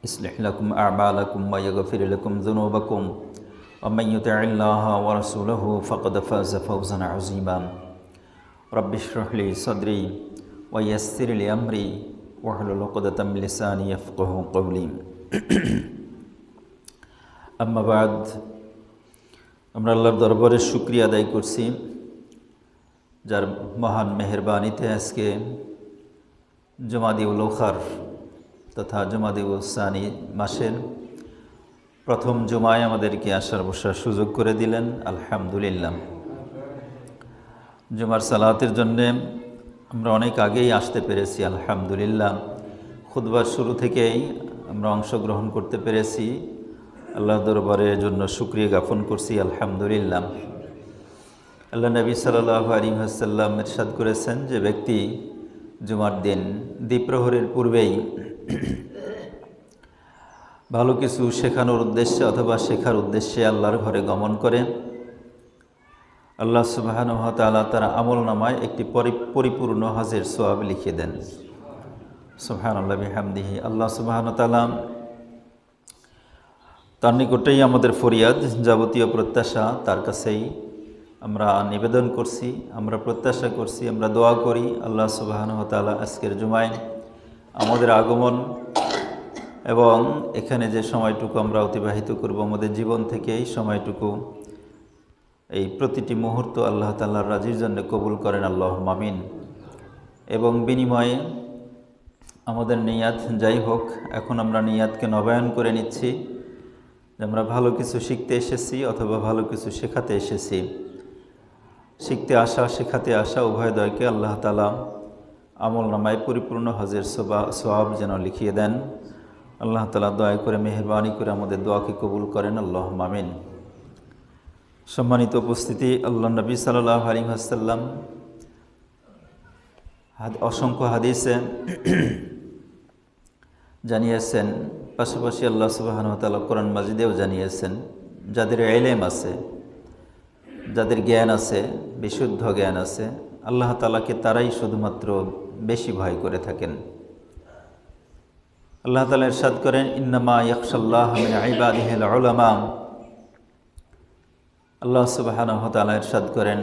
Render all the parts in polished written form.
يصلح لكم أعمالكم ويغفر لكم ذنوبكم ومن يطع الله ورسوله فقد فاز فوزا عظيما رب اشرح لي صدري ويسر لي أمري واحلل عقدة من لساني يفقهوا قولي أما بعد আমরা আল্লাহর দরবারে শুকরিয়া আদায় করছি যার মহান মেহেরবানিতে আজকে জুমাদিউল আখির তথা জুমাদিউল সানি মাসের প্রথম জুমায় আমাদেরকে আসার বসার সুযোগ করে দিলেন। আলহামদুলিল্লাহ। জুমার সালাতের জন্যে আমরা অনেক আগেই আসতে পেরেছি। আলহামদুলিল্লাহ। খুতবার শুরু থেকেই আমরা অংশগ্রহণ করতে পেরেছি। আল্লাহর দরবারের জন্য শুকরিয়া জ্ঞাপন করছি। আলহামদুলিল্লাহ। আল্লাহ নবী সাল্লাল্লাহু আলাইহি ওয়াসাল্লাম ইরশাদ করেছেন যে ব্যক্তি জুমার দিন দ্বিপ্রহরের পূর্বেই ভালো কিছু শেখানোর উদ্দেশ্যে অথবা শেখার উদ্দেশ্যে আল্লাহর ঘরে গমন করে, আল্লাহ সুবহানাহু ওয়া তাআলা তার আমলনামায় একটি পরিপূর্ণ হজের সওয়াব লিখে দেন। সুবহানাল্লাহি ওয়া বিহামদিহি। আল্লাহ সুবহানাহু ওয়া তাআলা তার নিকটেই আমাদের ফরিয়াদ, যাবতীয় প্রত্যাশা তার কাছেই আমরা নিবেদন করছি, আমরা প্রত্যাশা করছি, আমরা দোয়া করি আল্লাহ সুবহানাহু ওয়া তাআলা আজকের জুমায় আমাদের আগমন এবং এখানে যে সময়টুকু আমরা অতিবাহিত করব আমাদের জীবন থেকে এই সময়টুকু, এই প্রতিটি মুহূর্ত আল্লাহ তাআলার রাজির জন্য কবুল করেন। আল্লাহুম্মা আমিন। এবং বিনিময়ে আমাদের নিয়াত যাই হোক, এখন আমরা নিয়াতকে নবায়ন করে নিচ্ছি যে আমরা ভালো কিছু শিখতে এসেছি অথবা ভালো কিছু শেখাতে এসেছি। শিখতে আসা, শেখাতে আসা উভয়দ্বয়কে আল্লাহ তাআলা আমলনামায় পরিপূর্ণ হজের সওয়াব যেন লিখিয়ে দেন। আল্লাহ তাআলা দয়া করে মেহেরবানি করে আমাদের দোয়াকে কবুল করেন। আল্লাহুম্মা আমিন। সম্মানিত উপস্থিতি, আল্লাহ নবী সাল্লাল্লাহু আলাইহি ওয়াসাল্লাম অসংখ্য হাদিসে জানিয়েছেন, পাশাপাশি আল্লাহ সুবহানাহু ওয়া তাআলা কোরআন মাজিদেও জানিয়েছেন, যাদের ইলম আছে, যাদের জ্ঞান আছে, বিশুদ্ধ জ্ঞান আছে, আল্লাহ তাআলাকে তারাই শুধুমাত্র বেশি ভয় করে থাকেন। আল্লাহ তাআলা ইরশাদ করেন, ইন্নামা ইয়াখশাল্লাহ মিন ইবাদিহিল উলামা। আল্লাহ সুবহানাহু ওয়া তাআলা ইরশাদ করেন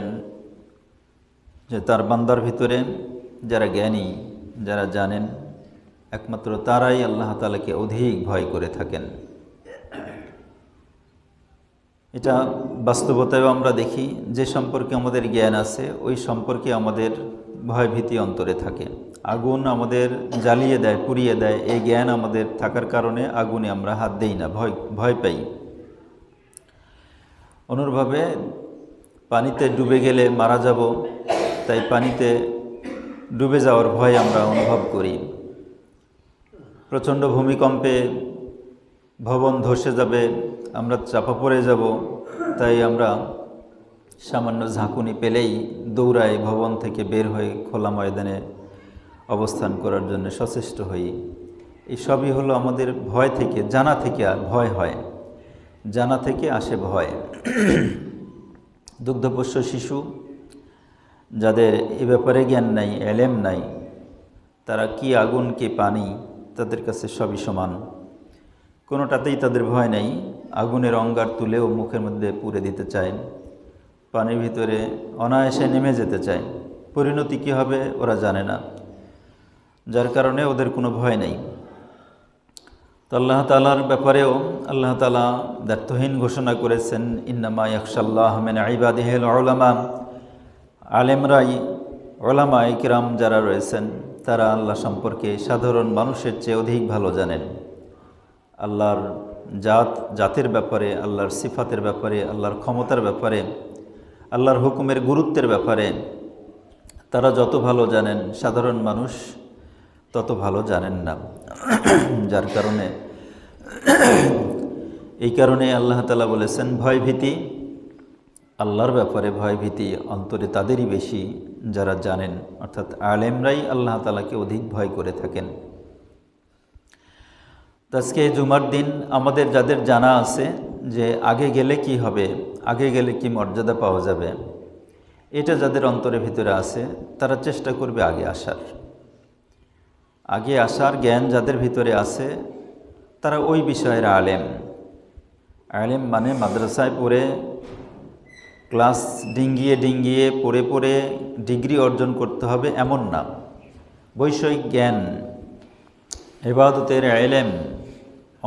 যে তার বান্দার ভিতরে যারা জ্ঞানী, যারা জানেন, একমাত্র তারাই আল্লাহ তাআলাকে অধিক ভয় করে থাকেন। এটা বাস্তবতায়ও আমরা দেখি, যে সম্পর্কে আমাদের জ্ঞান আছে ওই সম্পর্কে আমাদের ভয়ভীতি অন্তরে থাকে। আগুন আমাদের জ্বালিয়ে দেয়, পুড়িয়ে দেয়, এই জ্ঞান আমাদের থাকার কারণে আগুনে আমরা হাত দেই না, ভয় পাই। অনুরূপভাবে পানিতে ডুবে গেলে মারা যাব, তাই পানিতে ডুবে যাওয়ার ভয় আমরা অনুভব করি। প্রচণ্ড ভূমিকম্পে ভবন ধসে যাবে, আমরা চাপা পড়ে যাব, তাই আমরা সামান্য ঝাঁকুনি পেলেই দৌড়াই ভবন থেকে বের হয়ে খোলা ময়দানে অবস্থান করার জন্য সচেষ্ট হই। এই সবই হলো আমাদের ভয় থেকে, জানা থেকে ভয় হয়, জানা থেকে আসে ভয়। দুগ্ধপোষ্য শিশু যাদের এ ব্যাপারে জ্ঞান নাই, এলেম নাই, তারা কি আগুন কি পানি তাদের কাছে সবই সমান, কোনোটাতেই তাদের ভয় নেই। আগুনের অঙ্গার তুলেও মুখের মধ্যে পুরে দিতে চায়, পানির ভিতরে অনায়াসে নেমে যেতে চায়। পরিণতি কী হবে ওরা জানে না, যার কারণে ওদের কোনো ভয় নেই। তো আল্লাহ তাআলার ব্যাপারেও আল্লাহ তাআলা দ্ব্যর্থহীন ঘোষণা করেছেন, ইন্নামা ইয়াখশাল্লাহ মিন ইবাদিহিল উলামা। আলেমরাই, উলামায়ে কিরাম যারা রয়েছেন, তারা আল্লাহ সম্পর্কে সাধারণ মানুষের চেয়ে অধিক ভালো জানেন। আল্লাহর জাতের ব্যাপারে, আল্লাহর সিফাতের ব্যাপারে, আল্লাহর ক্ষমতার ব্যাপারে, আল্লাহর হুকুমের গুরুত্বের ব্যাপারে তারা যত ভালো জানেন, সাধারণ মানুষ তত ভালো জানেন না। যার কারণে এই কারণে আল্লাহ তাআলা বলেছেন, ভয়ভীতি, আল্লাহর ব্যাপারে ভয়ভীতি অন্তরে তাদেরই বেশি যারা জানেন, অর্থাৎ আলেমরাই আল্লাহ তাআলাকে অধিক ভয় করে থাকেন। আজকে জুমার দিন আমাদের যাদের জানা আছে যে আগে গেলে কি হবে, আগে গেলে কি মর্যাদা পাওয়া যাবে, এটা যাদের অন্তরের ভিতরে আছে তারা চেষ্টা করবে আগে আসার জ্ঞান যাদের ভিতরে আছে তারা ওই বিষয়ের আলেম। আলেম মানে মাদ্রাসায় পড়ে ক্লাস ডিঙ্গিয়ে ডিঙ্গিয়ে পড়ে পড়ে ডিগ্রি অর্জন করতে হবে এমন না। বৈষয়িক জ্ঞান, ইবাদতের এলেম,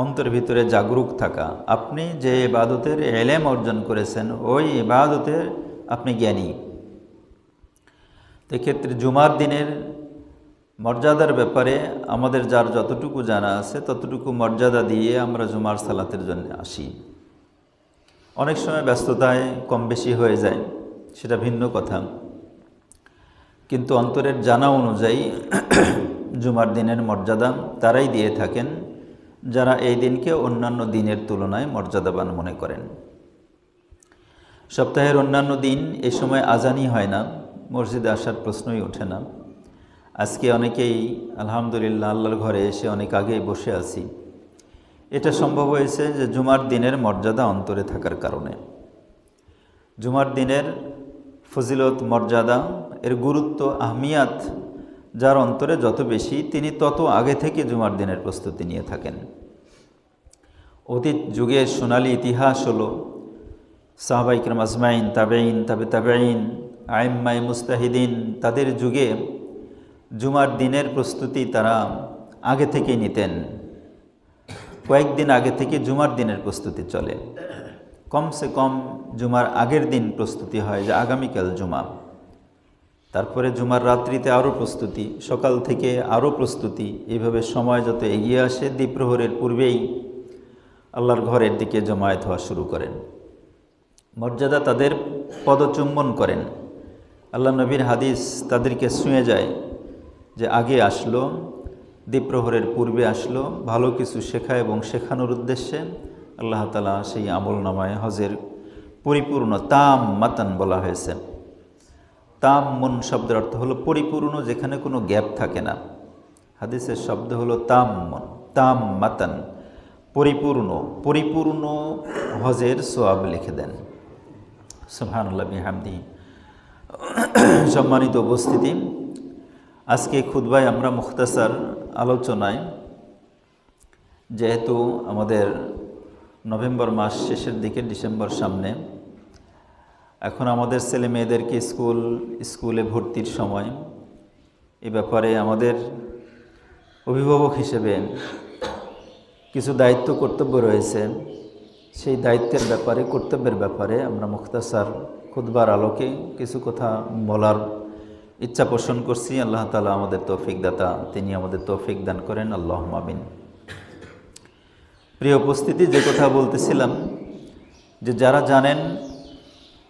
অন্তর ভিতরে জাগরুক থাকা। আপনি যে ইবাদতের এলেম অর্জন করেছেন ওই ইবাদতের আপনি জ্ঞানী। এক্ষেত্রে জুমার দিনের মর্যাদার ব্যাপারে আমাদের যার যতটুকু জানা আছে ততটুকু মর্যাদা দিয়ে আমরা জুমার সালাতের জন্য আসি। অনেক সময় ব্যস্ততায় কম বেশি হয়ে যায়, সেটা ভিন্ন কথা, কিন্তু অন্তরের জানা অনুযায়ী জুমার দিনের মর্যাদা তারাই দিয়ে থাকেন যারা এই দিনকে অন্যান্য দিনের তুলনায় মর্যাদাবান মনে করেন। সপ্তাহের অন্যান্য দিন এই সময় আজানই হয় না, মসজিদে আসার প্রশ্নই ওঠে না। আজকে অনেকেই আলহামদুলিল্লাহ আল্লাহর ঘরে এসে অনেক আগেই বসে আছি। এটা সম্ভব হয়েছে যে জুমার দিনের মর্যাদা অন্তরে থাকার কারণে। জুমার দিনের ফজিলত, মর্যাদা, এর গুরুত্ব, আহমিয়াত যার অন্তরে যত বেশি তিনি তত আগে থেকে জুমার দিনের প্রস্তুতি নিয়ে থাকেন। অতীত যুগের সোনালী ইতিহাস হলো সাহাবা ইকরাম আজমাইন, তাবেইন, তাবেইন, আইম্মাই মুস্তাহিদিন, তাদের যুগে জুমার দিনের প্রস্তুতি তারা আগে থেকেই নিতেন। কয়েকদিন আগে থেকে জুমার দিনের প্রস্তুতি চলে। কমসে কম জুমার আগের দিন প্রস্তুতি হয় যে আগামীকাল জুমা, তারপরে জুমার রাত্রিতে আরও প্রস্তুতি, সকাল থেকে আরও প্রস্তুতি। এইভাবে সময় যত এগিয়ে আসে দ্বিপ্রহরের পূর্বেই আল্লাহর ঘরের দিকে জমায়েত হওয়া শুরু করেন। মর্যাদা তাদের পদচুম্বন করেন। আল্লাহ নবীর হাদিস তাদেরকে ছুঁয়ে যায় যে আগে আসলো, দ্বিপ্রহরের পূর্বে আসলো, ভালো কিছু শেখা এবং শেখানোর উদ্দেশ্যে আল্লাহ তাআলা সেই আমল নামায় হজের পরিপূর্ণ তাম মাতান বলা হয়েছে। তাম মন শব্দের অর্থ হলো পরিপূর্ণ, যেখানে কোনো গ্যাপ থাকে না। হাদিসের শব্দ হলো তাম মন, তাম মাতান, পরিপূর্ণ, পরিপূর্ণ হজের সোয়াব লিখে দেন। সুবহানাল্লাহ বিহামদি। সম্মানিত উপস্থিতি, আজকে খুতবায় আমরা মুখতাসার আলোচনায়, যেহেতু আমাদের নভেম্বর মাস শেষের দিকে, ডিসেম্বর সামনে, এখন আমাদের ছেলে মেয়েদেরকে স্কুলে ভর্তির সময়, এ ব্যাপারে আমাদের অভিভাবক হিসেবে কিছু দায়িত্ব কর্তব্য রয়েছে। সেই দায়িত্বের ব্যাপারে, কর্তব্যের ব্যাপারে আমরা মুখতাসার খুতবার আলোকে কিছু কথা বলার ইচ্ছা পোষণ করছি। আল্লাহ তাআলা আমাদের তৌফিক দাতা, তিনি আমাদের তৌফিক দান করেন, আল্লাহুম্মা আমিন। প্রিয় উপস্থিতি, যে কথা বলতেছিলাম যে যারা জানেন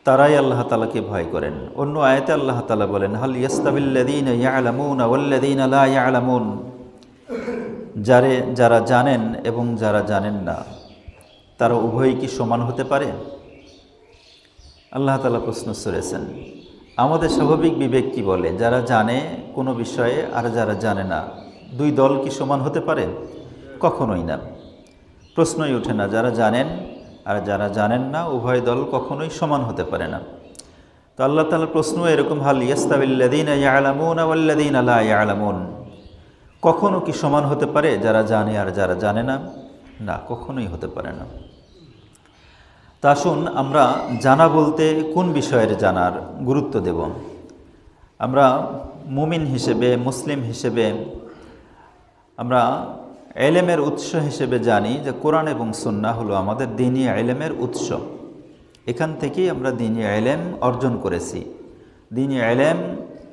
তারাই আল্লাহ তাআলাকে ভয় করেন। অন্য আয়াতে আল্লাহ তাআলা বলেন, হাল ইয়াস্তাবিল্লাযীনা ইয়া'লামুনা ওয়াল্লাযীনা লা ইয়া'লামুন, যারা জানেন এবং যারা জানেন না তারা উভয়ই কি সমান হতে পারে? আল্লাহ তাআলা প্রশ্ন ছড়েছেন। আমাদের স্বাভাবিক বিবেক কি বলে? যারা জানে কোনো বিষয়ে আর যারা জানে না, দুই দল কি সমান হতে পারে? কখনোই না, প্রশ্নই ওঠে না। যারা জানেন আর যারা জানেন না, উভয় দল কখনোই সমান হতে পারে না। তো আল্লাহ তাআলার প্রশ্ন এরকম, হাল ইয়াস্তাবিল্লাযীনা ইয়া'লামুনা ওয়াল্লাযীনা লা ইয়া'লামুন, কখনো কি সমান হতে পারে যারা জানে আর যারা জানে না? না, কখনোই হতে পারে না। তা আসুন আমরা জানা বলতে কোন বিষয়ের জানার গুরুত্ব দেব। আমরা মুমিন হিসেবে, মুসলিম হিসেবে আমরা ইলমের উৎস হিসেবে জানি যে কোরআন এবং সুন্নাহ হলো আমাদের দ্বীনি ইলমের উৎস। এখান থেকেই আমরা দ্বীনি ইলম অর্জন করেছি। দ্বীনি ইলম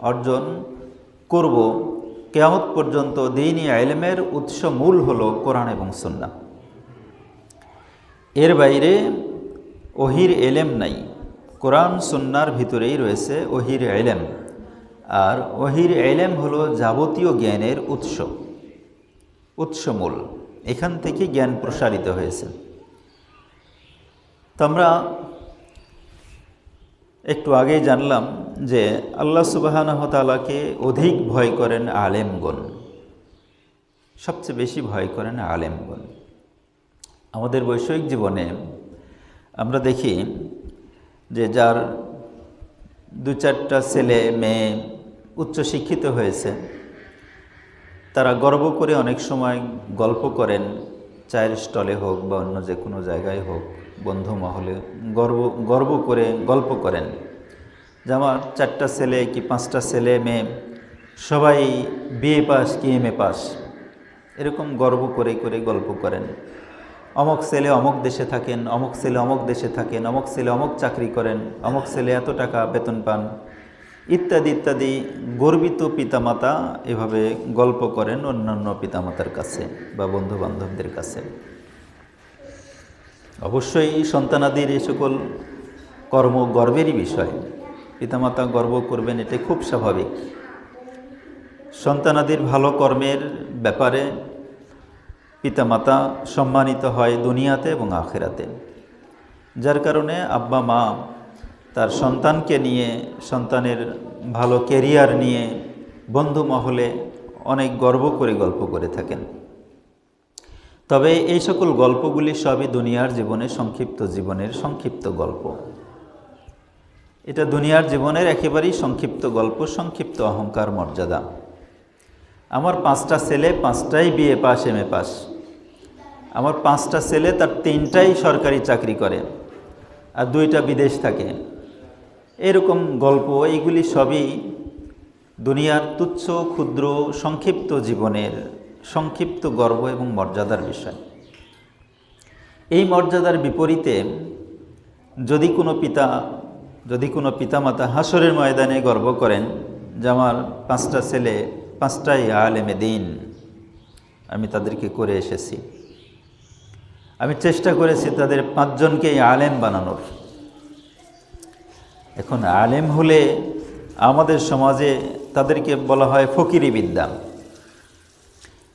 অর্জন করব কিয়ামত পর্যন্ত। দ্বীনি ইলমের উৎস মূল হলো কোরআন এবং সুন্নাহ। এর বাইরে ওহির ইলম নাই। কোরআন সুন্নাহর ভিতরেই রয়েছে ওহির ইলম, আর ওহির ইলম হলো যাবতীয় জ্ঞানের উৎসমূল। এখান থেকে জ্ঞান প্রসারিত হয়েছে। তো আমরা একটু আগেই জানলাম যে আল্লাহ সুবহানাহু ওয়া তাআলাকে অধিক ভয় করেন আলেমগণ, সবচেয়ে বেশি ভয় করেন আলেমগণ। আমাদের বৈষয়িক জীবনে আমরা দেখি যে যার দু চারটা ছেলে মেয়ে উচ্চশিক্ষিত হয়েছে, তারা গর্ব করে অনেক সময় গল্প করেন চায়ের স্টলে হোক বা অন্য যে কোনো জায়গায় হোক, বন্ধু মহলে গর্ব করে গল্প করেন যে আমার 4টা ছেলে কি 5টা ছেলে মেয়ে সবাই বিএ পাস কি এমএ পাস, এরকম গর্ব করে করে গল্প করেন। অমুক ছেলে অমুক দেশে থাকেন, অমুক ছেলে অমুক দেশে থাকেন, অমুক ছেলে অমুক চাকরি করেন, অমুক ছেলে এত টাকা বেতন পান, ইত্যাদি ইত্যাদি। গর্বিত পিতামাতা এভাবে গল্প করেন অন্যান্য পিতামাতার কাছে বা বন্ধু বান্ধবদের কাছে। অবশ্যই সন্তানাদির এই সকল কর্ম গর্বেরই বিষয়, পিতামাতা গর্ব করবেন, এটা খুব স্বাভাবিক। সন্তানাদির ভালো কর্মের ব্যাপারে পিতামাতা সম্মানিত হয় দুনিয়াতে এবং আখিরাতে, যার কারণে আব্বা মা তার সন্তানকে নিয়ে, সন্তানের ভালো ক্যারিয়ার নিয়ে বন্ধু মহলে অনেক গর্ব করে গল্প করে থাকেন। তবে এই সকল গল্পগুলি সবই দুনিয়ার জীবনের সংক্ষিপ্ত গল্প। এটা দুনিয়ার জীবনের একেবারেই সংক্ষিপ্ত গল্প, সংক্ষিপ্ত অহংকার মর্যাদা। আমার 5টা ছেলে 5টাই বিএ পাস এমএ পাস, আমার 5টা ছেলে তার 3টাই সরকারি চাকরি করে আর 2টা বিদেশ থাকে, এরকম গল্প। এইগুলি সবই দুনিয়ার তুচ্ছ ক্ষুদ্র সংক্ষিপ্ত জীবনের সংক্ষিপ্ত গর্ব এবং মর্যাদার বিষয়। এই মর্যাদার বিপরীতে যদি কোনো পিতামাতা হাসরের ময়দানে গর্ব করেন যে আমার 5টা ছেলে 5টাই আলেমে দ্বীন, আমি তাদেরকে করে এসেছি, আমি চেষ্টা করেছি তাদের 5জনকেই আলেম বানানোর। এখন আলেম হলে আমাদের সমাজে তাদেরকে বলা হয় ফকিরি বিদ্যা।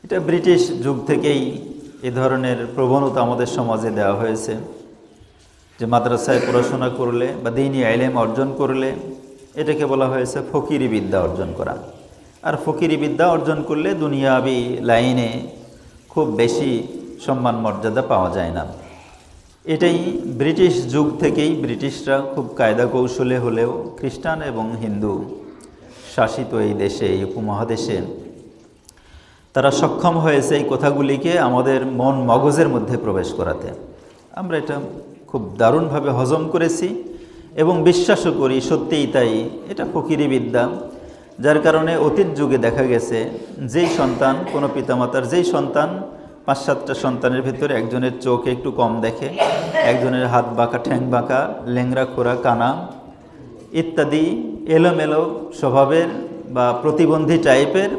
এটা ব্রিটিশ যুগ থেকেই এ ধরনের প্রবণতা আমাদের সমাজে দেওয়া হয়েছে যে মাদ্রাসায় পড়াশোনা করলে বা দ্বীনি ইলম অর্জন করলে এটাকে বলা হয়েছে ফকিরি বিদ্যা অর্জন করা। আর ফকিরি বিদ্যা অর্জন করলে দুনিয়াবি লাইনে খুব বেশি সম্মান মর্যাদা পাওয়া যায় না। এটাই ব্রিটিশ যুগ থেকেই ব্রিটিশরা খুব কায়দা কৌশলে হলেও খ্রিস্টান এবং হিন্দু শাসিত এই দেশে, এই উপমহাদেশে তারা সক্ষম হয়েছে এই কথাগুলিকে আমাদের মন মগজের মধ্যে প্রবেশ করাতে। আমরা এটা খুব দারুণভাবে হজম করেছি এবং বিশ্বাসও করি সত্যিই তাই, এটা ফকিরি বিদ্যা। যার কারণে অতীত যুগে দেখা গেছে যেই সন্তান, কোনো পিতামাতার যেই সন্তান 5-7টা সন্তানের ভিতরে একজনের চোখ একটু কম দেখে, একজনের হাত বাঁকা, ঠ্যাং বাঁকা, ল্যাংড়া খোরা, কানা ইত্যাদি এলোমেলো স্বভাবের বা প্রতিবন্ধী টাইপের,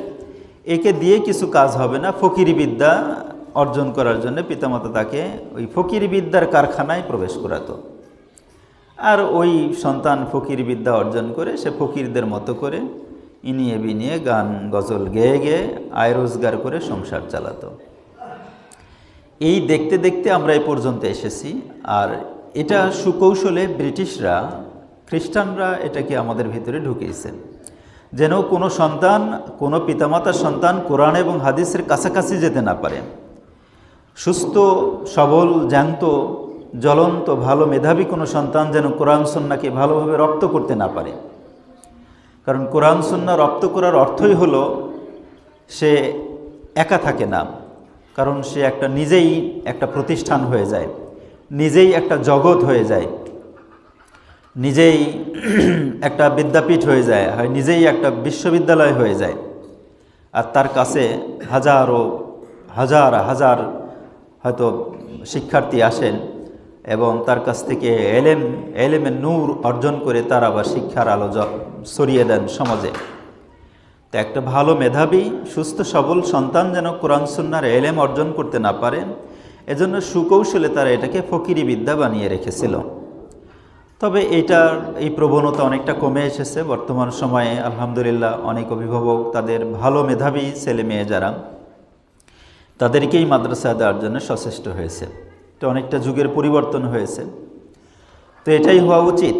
একে দিয়ে কিছু কাজ হবে না। ফকিরি বিদ্যা অর্জন করার জন্য পিতামাতা তাকে ওই ফকিরি বিদ্যার কারখানায় প্রবেশ করাতো। আর ওই সন্তান ফকিরি বিদ্যা অর্জন করে সে ফকিরদের মতো করে ইনিয়ে বিনিয়ে গান গজল গেয়ে গেয়ে আয় রোজগার করে সংসার চালাতো। এই দেখতে দেখতে আমরা এই পর্যন্ত এসেছি। আর এটা সুকৌশলে ব্রিটিশরা, খ্রিস্টানরা এটাকে আমাদের ভিতরে ঢুকিয়েছে, যেন কোনো সন্তান, কোনো পিতামাতার সন্তান কোরআন এবং হাদিসের কাছাকাছি যেতে না পারে। সুস্থ সবল জ্যান্ত জ্বলন্ত ভালো মেধাবী কোনো সন্তান যেন কোরআন সুন্নাহকে ভালোভাবে রপ্ত করতে না পারে। কারণ কোরআন সুন্নাহ রপ্ত করার অর্থই হলো সে একা থাকে না, কারণ সে নিজেই একটা প্রতিষ্ঠান হয়ে যায়, নিজেই একটা জগৎ হয়ে যায়, নিজেই একটা বিদ্যাপীঠ হয়ে যায়, হয় নিজেই একটা বিশ্ববিদ্যালয় হয়ে যায়। আর তার কাছে হাজার হাজার হয়তো শিক্ষার্থী আসেন এবং তার কাছ থেকে এলেমের নূর অর্জন করে তার আবার শিক্ষার আলো ছড়িয়ে দেন সমাজে। তো একটা ভালো মেধাবী সুস্থ সবল সন্তান যেন কোরআন সুন্নাহর এলেম অর্জন করতে না পারে, এজন্য সুকৌশলে তারা এটাকে ফকিরি বিদ্যা বানিয়ে রেখেছিল। তবে এই প্রবণতা অনেকটা কমে এসেছে বর্তমান সময়ে আলহামদুলিল্লাহ। অনেক অভিভাবক তাদের ভালো মেধাবী ছেলে মেয়ে যারা, তাদেরকেই মাদ্রাসায় দেওয়ার জন্য সচেষ্ট হয়েছে। এটা অনেকটা যুগের পরিবর্তন হয়েছে। তো এটাই হওয়া উচিত,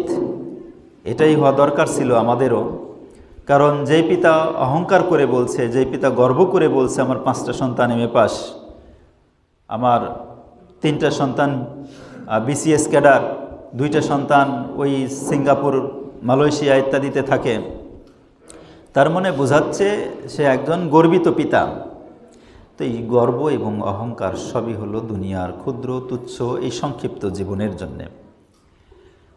এটাই হওয়া দরকার ছিল আমাদেরও। কারণ যেই পিতা অহংকার করে বলছে, যেই পিতা গর্ব করে বলছে আমার 5টা সন্তান এমএ পাস, আমার 3টা সন্তান বিসিএস ক্যাডার, 2টা সন্তান ওই সিঙ্গাপুর মালয়েশিয়া ইত্যাদিতে থাকে, তার মানে বোঝাচ্ছে সে একজন গর্বিত পিতা। তো এই গর্ব এবং অহংকার সবই হলো দুনিয়ার ক্ষুদ্র তুচ্ছ এই সংক্ষিপ্ত জীবনের জন্যে।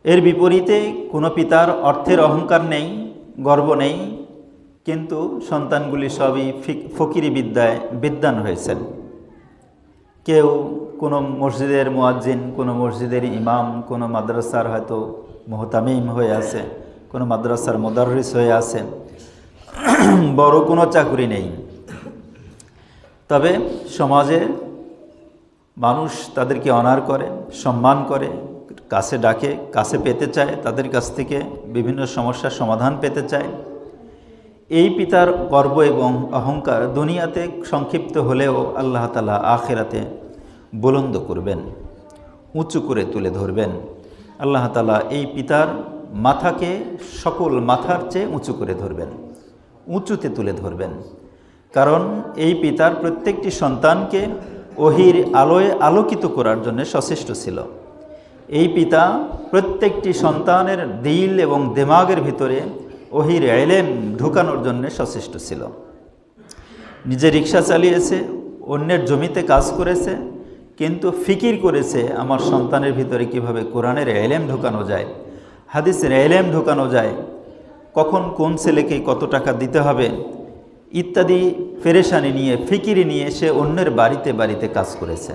এর বিপরীতে কোনো পিতার অর্থের অহংকার নেই, গর্ব নেই, কিন্তু সন্তানগুলি সবই ফকিরি বিদ্যায় বিদ্বান হয়েছেন। কেউ কোনো মসজিদের মুয়াজ্জিন, কোনো মসজিদের ইমাম, কোনো মাদ্রাসার হয়তো মুহতামিম হয়ে আছে, কোনো মাদ্রাসার মুদাররিস হয়ে আছে, বড় কোনো চাকরি নেই। তবে সমাজে মানুষ তাদেরকে অনার করে, সম্মান করে, কাছে ডাকে, কাছে পেতে চায়, তাদের কাছ থেকে বিভিন্ন সমস্যার সমাধান পেতে চায়। এই পিতার গর্ব এবং অহংকার দুনিয়াতে সংক্ষিপ্ত হলেও আল্লাহ তাআলা আখিরাতে বুলন্দ করবেন, উঁচু করে তুলে ধরবেন। আল্লাহ তাআলা এই পিতার মাথাকে সকল মাথার চেয়ে উঁচু করে ধরবেন, উঁচুতে তুলে ধরবেন। কারণ এই পিতার প্রত্যেকটি সন্তানকে ওহির আলোয় আলোকিত করার জন্য সচেষ্ট ছিল। এই পিতা প্রত্যেকটি সন্তানের দিল এবং দিমাগের ভিতরে ওহির ইলম ঢুকানোর জন্য সচেষ্ট ছিল। নিজে রিক্সা চালিয়েছে, অন্যের জমিতে কাজ করেছে, কিন্তু ফিকির করেছে আমার সন্তানের ভিতরে কিভাবে কোরআনের ইলম ঢুকানো যায়, হাদিসের ইলম ঢুকানো যায়, কখন কোন ছেলেকে কত টাকা দিতে হবে ইত্যাদি পেরেশানি নিয়ে, ফিকিরি নিয়ে সে অন্যের বাড়িতে বাড়িতে কাজ করেছে।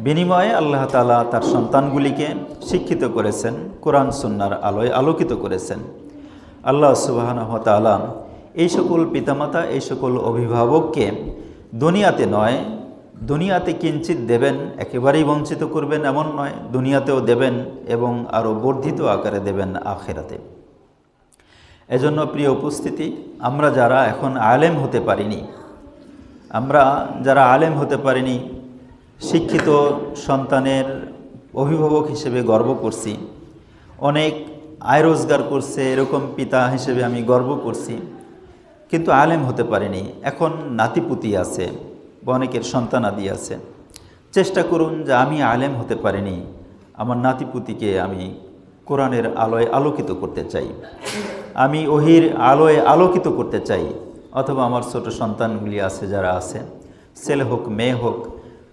বিনিময়ে আল্লাহ তাআলা তার সন্তানগুলিকে শিক্ষিত করেছেন, কোরআন সুন্নাহর আলোয় আলোকিত করেছেন। আল্লাহ সুবহানাহু ওয়া তাআলা এই সকল পিতামাতা, এই সকল অভিভাবককে দুনিয়াতে নয়, দুনিয়াতে কিঞ্চিত দেবেন, একেবারেই বঞ্চিত করবেন এমন নয়, দুনিয়াতেও দেবেন এবং আরও বর্ধিত আকারে দেবেন আখিরাতে। এজন্য প্রিয় উপস্থিতি, আমরা যারা এখন আলেম হতে পারিনি, আমরা যারা আলেম হতে পারিনি, শিক্ষিত সন্তানের অভিভাবক হিসেবে গর্ব করছি, অনেক আয় রোজগার করছে এরকম পিতা হিসেবে আমি গর্ব করছি, কিন্তু আলেম হতে পারিনি। এখন নাতিপুতি আছে বা অনেকের সন্তানাদি আছে। চেষ্টা করুন যে আমি আলেম হতে পারিনি, আমার নাতিপুতিকে আমি কোরআনের আলোয় আলোকিত করতে চাই, আমি ওহির আলোয় আলোকিত করতে চাই। অথবা আমার ছোট সন্তানগুলি আছে যারা আছে, ছেলে হোক মেয়ে হোক,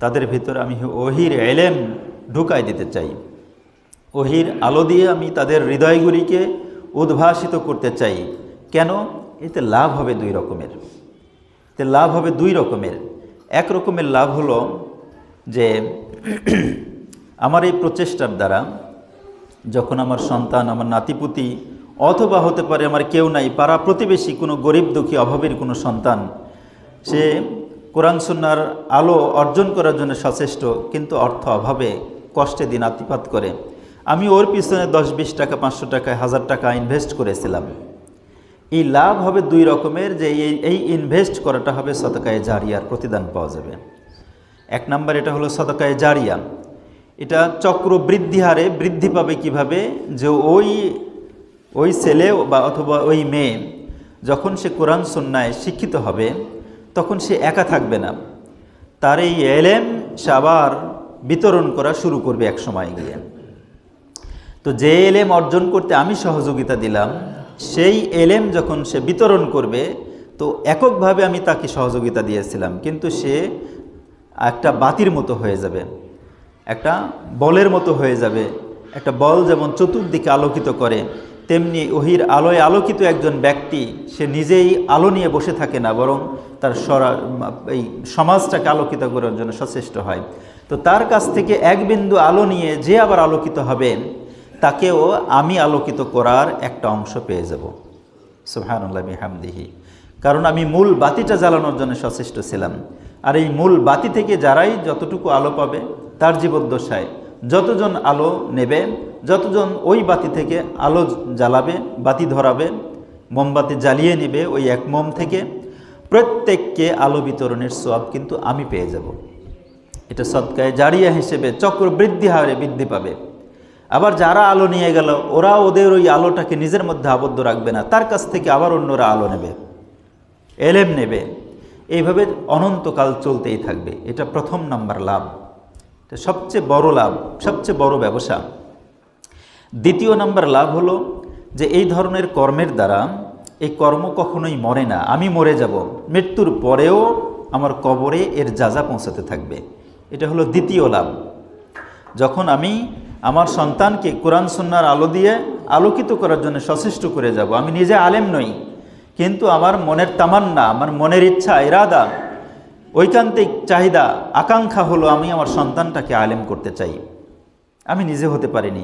তাদের ভিতরে আমি ওহির ইলম ঢুকাই দিতে চাই। ওহির আলো দিয়ে আমি তাদের হৃদয়গুলিকে উদ্ভাসিত করতে চাই। কেন? এতে লাভ হবে দুই রকমের। এতে লাভ হবে দুই রকমের। এক রকমের লাভ হলো যে আমার এই প্রচেষ্টার দ্বারা যখন আমার সন্তান, আমার নাতিপুতি, অথবা হতে পারে আমার কেউ নাই, পাড়া প্রতিবেশী কোনো গরিব দুঃখী অভাবের কোনো সন্তান, সে কোরআন সুন্নাহর আলো অর্জন করার জন্য সচেষ্ট, কিন্তু অর্থ অভাবে কষ্টে দিন আতিপাত করে, আমি ওর পিছনে 10-20 টাকা, 500 টাকা, 1000 টাকা ইনভেস্ট করেছিলাম। এই লাভ হবে দুই রকমের, যে এই ইনভেস্ট করাটা হবে সদকায়ে জারিয়ার প্রতিদান পাওয়া যাবে। এক নাম্বার এটা হলো সদকায়ে জারিয়া, এটা চক্র বৃদ্ধি হারে বৃদ্ধি পাবে কিভাবে, যে ওই ছেলে বা অথবা ওই মেয়ে যখন সে কোরআন সুন্নায় শিক্ষিত হবে তখন সে একা থাকবে না, তার এই ইলম সে আবার বিতরণ করা শুরু করবে এক সময় গিয়ে। তো যে ইলম অর্জন করতে আমি সহযোগিতা দিলাম, সেই ইলম যখন সে বিতরণ করবে, তো এককভাবে আমি তাকে সহযোগিতা দিয়েছিলাম, কিন্তু সে একটা বাতির মতো হয়ে যাবে, একটা বলের মতো হয়ে যাবে। একটা বল যেমন চতুর্দিকে আলোকিত করে, তেমনি ওহির আলোয় আলোকিত একজন ব্যক্তি সে নিজেই আলো নিয়ে বসে থাকে না, বরং তার এই সমাজটাকে আলোকিত করার জন্য সচেষ্ট হয়। তো তার কাছ থেকে এক বিন্দু আলো নিয়ে যে আবার আলোকিত হবে, তাকেও আমি আলোকিত করার একটা অংশ পেয়ে যাব। সুবহানাল্লাহি বিহামদিহি। কারণ আমি মূল বাতিটা জ্বালানোর জন্য সচেষ্ট ছিলাম। আর এই মূল বাতি থেকে যারাই যতটুকু আলো পাবে, তার জীবদ্দশায় যতজন আলো নেবে, যতজন ওই বাতি থেকে আলো জ্বালাবে, বাতি ধরাবে, মোমবাতি জ্বালিয়ে নেবে ওই এক মোম থেকে, প্রত্যেককে আলো বিতরণের সওয়াব কিন্তু আমি পেয়ে যাব। এটা সদকায়ে জারিয়া হিসেবে চক্র বৃদ্ধি হারে বৃদ্ধি পাবে। আবার যারা আলো নিয়ে গেল, ওরা ওদের ওই আলোটাকে নিজের মধ্যে আবদ্ধ রাখবে না, তার কাছ থেকে আবার অন্যরা আলো নেবে, এলেম নেবে, এইভাবে অনন্তকাল চলতেই থাকবে। এটা প্রথম নাম্বার লাভ, এটা সবচেয়ে বড় লাভ, সবচেয়ে বড় ব্যবসা। দ্বিতীয় নাম্বার লাভ হলো যে এই ধরনের কর্মের দ্বারা এই কর্ম কখনোই মরে না। আমি মরে যাব, মৃত্যুর পরেও আমার কবরে এর যাজা পৌঁছাতে থাকবে। এটা হলো দ্বিতীয় লাভ। যখন আমি আমার সন্তানকে কোরআন সুন্নাহর আলো দিয়ে আলোকিত করার জন্য সচেষ্ট করে যাব, আমি নিজে আলেম নই, কিন্তু আমার মনের তামান্না, আমার মনের ইচ্ছা, ইরাদা, ঐকান্তিক চাহিদা, আকাঙ্ক্ষা হলো আমি আমার সন্তানটাকে আলেম করতে চাই। আমি নিজে হতে পারিনি,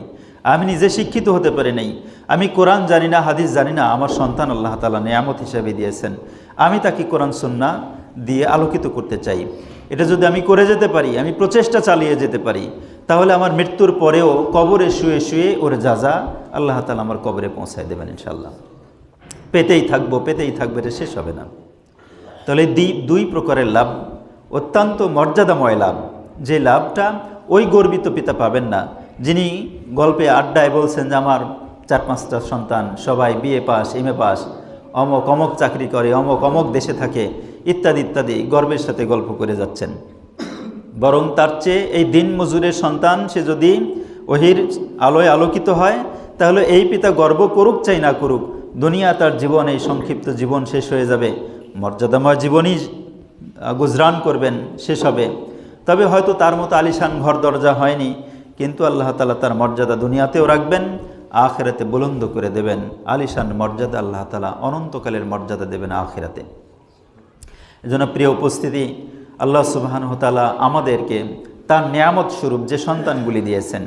আমি নিজে শিক্ষিত হতে পারি নাই, আমি কোরআন জানি না, হাদিস জানি না, আমার সন্তান আল্লাহ তাআলা নেয়ামত হিসেবে দিয়েছেন, আমি তাকে কোরআন সুন্নাহ দিয়ে আলোকিত করতে চাই। এটা যদি আমি করে যেতে পারি, আমি প্রচেষ্টা চালিয়ে যেতে পারি, তাহলে আমার মৃত্যুর পরেও কবরে শুয়ে শুয়ে ওর যাজা আল্লাহ তাআলা আমার কবরে পৌঁছায় দেবেন ইনশাআল্লাহ। পেতেই থাকবো, এটা শেষ হবে না। তাহলে দুই প্রকারের লাভ, অত্যন্ত মর্যাদাময় লাভ। যে লাভটা ওই গর্বিত পিতা পাবেন না যিনি গল্পে আড্ডায় বলছেন যে আমার 4-5টা সন্তান, সবাই বিএ পাস, এমএ পাস, অমক অমক চাকরি করে, অমক অমক দেশে থাকে, ইত্যাদি ইত্যাদি গর্বের সাথে গল্প করে যাচ্ছেন। বরং তার চেয়ে এই দিন মজুরের সন্তান সে যদি ওহির আলোয় আলোকিত হয়, তাহলে এই পিতা গর্ব করুক চাই না করুক, দুনিয়া তার জীবন, এই সংক্ষিপ্ত জীবন শেষ হয়ে যাবে, মর্যাদাময় জীবনই গুজরান করবেন, শেষ হবে। তবে হয়তো তার মতো আলিশান ঘর দরজা হয়নি, কিন্তু আল্লাহ তাআলা তার মর্যাদা দুনিয়াতেও রাখবেন, আখিরাতে বুলন্দ করে দেবেন। আলিশান মর্যাদা আল্লাহ তাআলা অনন্তকালের মর্যাদা দেবেন আখিরাতে। এজন্য প্রিয় উপস্থিতি, আল্লাহ সুবহানাহু ওয়া তাআলা আমাদেরকে তার নিয়ামত স্বরূপ যে সন্তানগুলি দিয়েছেন,